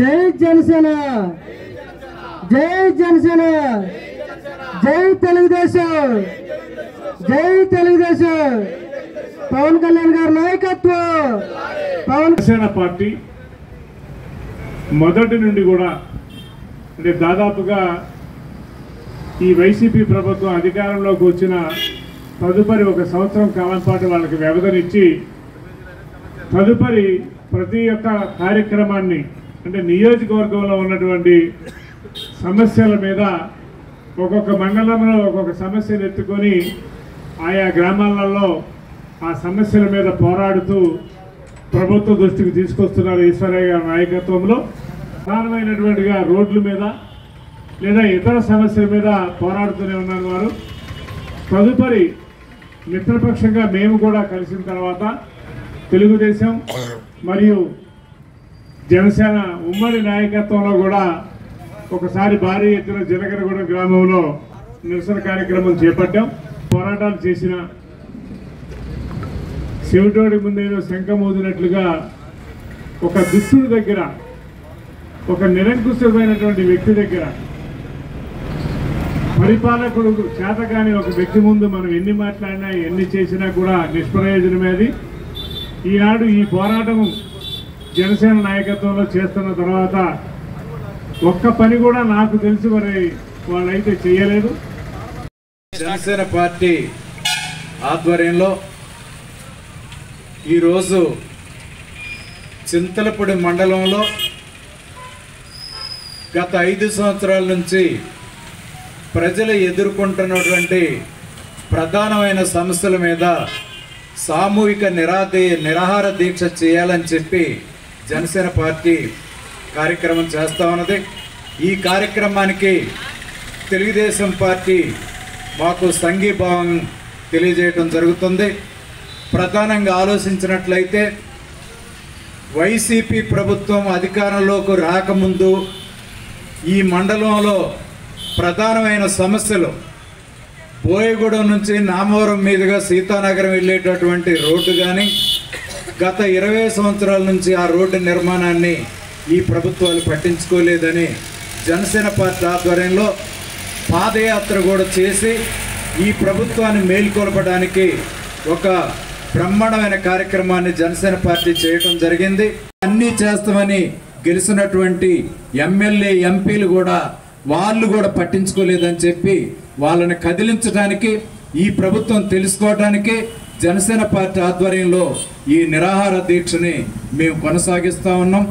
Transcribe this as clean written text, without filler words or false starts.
జై జనసేన, జై జనసేన, జై తెలుగుదేశం, జై తెలుగుదేశం, పవన్ కళ్యాణ్ గారి నాయకత్వం. జనసేన పార్టీ మొదటి నుండి కూడా అంటే దాదాపుగా ఈ వైసీపీ ప్రభుత్వం అధికారంలోకి వచ్చిన తదుపరి 1 సంవత్సరం కాలం పాటు వాళ్ళకి వ్యవధినిచ్చి తదుపరి ప్రతి ఒక్క కార్యక్రమాన్ని అంటే నియోజకవర్గంలో ఉన్నటువంటి సమస్యల మీద ఒక్కొక్క మండలంలో ఒక్కొక్క సమస్యను ఎత్తుకొని ఆయా గ్రామాలలో ఆ సమస్యల మీద పోరాడుతూ ప్రభుత్వ దృష్టికి తీసుకొస్తున్నారు ఈశ్వరయ్య గారి నాయకత్వంలో. ప్రధానమైనటువంటిగా రోడ్ల మీద లేదా ఇతర సమస్యల మీద పోరాడుతూనే ఉన్నారు వారు. తదుపరి మిత్రపక్షంగా మేము కూడా కలిసిన తర్వాత తెలుగుదేశం మరియు జనసేన ఉమ్మడి నాయకత్వంలో కూడా ఒకసారి భారీ ఎత్తున జనగరగూడెం గ్రామంలో నిరసన కార్యక్రమం చేపట్టాం. పోరాటాలు చేసిన చెవిటోడి ముందేదో శంఖమూదినట్లుగా ఒక దుష్టుడి దగ్గర, ఒక నిరంకుశమైనటువంటి వ్యక్తి దగ్గర, పరిపాలకుడు చేతగాని ఒక వ్యక్తి ముందు మనం ఎన్ని మాట్లాడినా ఎన్ని చేసినా కూడా నిష్ప్రయోజనమేది. ఈనాడు ఈ పోరాటం జనసేన నాయకత్వంలో చేస్తున్న తర్వాత ఒక్క పని కూడా నాకు తెలిసి మరి వాళ్ళైతే చేయలేదు. జనసేన పార్టీ ఆధ్వర్యంలో ఈరోజు చింతలపూడి మండలంలో గత 5 సంవత్సరాల నుంచి ప్రజలు ఎదుర్కొంటున్నటువంటి ప్రధానమైన సమస్యల మీద సామూహిక నిరాహార దీక్ష చేయాలని చెప్పి జనసేన పార్టీ కార్యక్రమం చేస్తూ ఉన్నది. ఈ కార్యక్రమానికి తెలుగుదేశం పార్టీ మాకు సంఘీభావం తెలియజేయడం జరుగుతుంది. ప్రధానంగా ఆలోచించినట్లయితే వైసీపీ ప్రభుత్వం అధికారంలోకి రాకముందు ఈ మండలంలో ప్రధానమైన సమస్యలు బోయగూడెం నుంచి నామవరం మీదుగా సీతానగరం వెళ్ళేటటువంటి రోడ్డు కానీ గత 20 సంవత్సరాల నుంచి ఆ రోడ్డు నిర్మాణాన్ని ఈ ప్రభుత్వాలు పట్టించుకోలేదని జనసేన పార్టీ ఆధ్వర్యంలో పాదయాత్ర కూడా చేసి ఈ ప్రభుత్వాన్ని మేల్కొల్పడానికి ఒక బ్రహ్మాండమైన కార్యక్రమాన్ని జనసేన పార్టీ చేయడం జరిగింది. అన్నీ చేస్తామని గెలిచినటువంటి ఎమ్మెల్యే ఎంపీలు కూడా వాళ్ళు కూడా పట్టించుకోలేదని చెప్పి వాళ్ళని కదిలించడానికి, ఈ ప్రభుత్వం తెలుసుకోవడానికి జనసేన పార్టీ ఆధ్వర్యంలో ఈ నిరాహార దీక్షని మేము కొనసాగిస్తూ ఉన్నాం.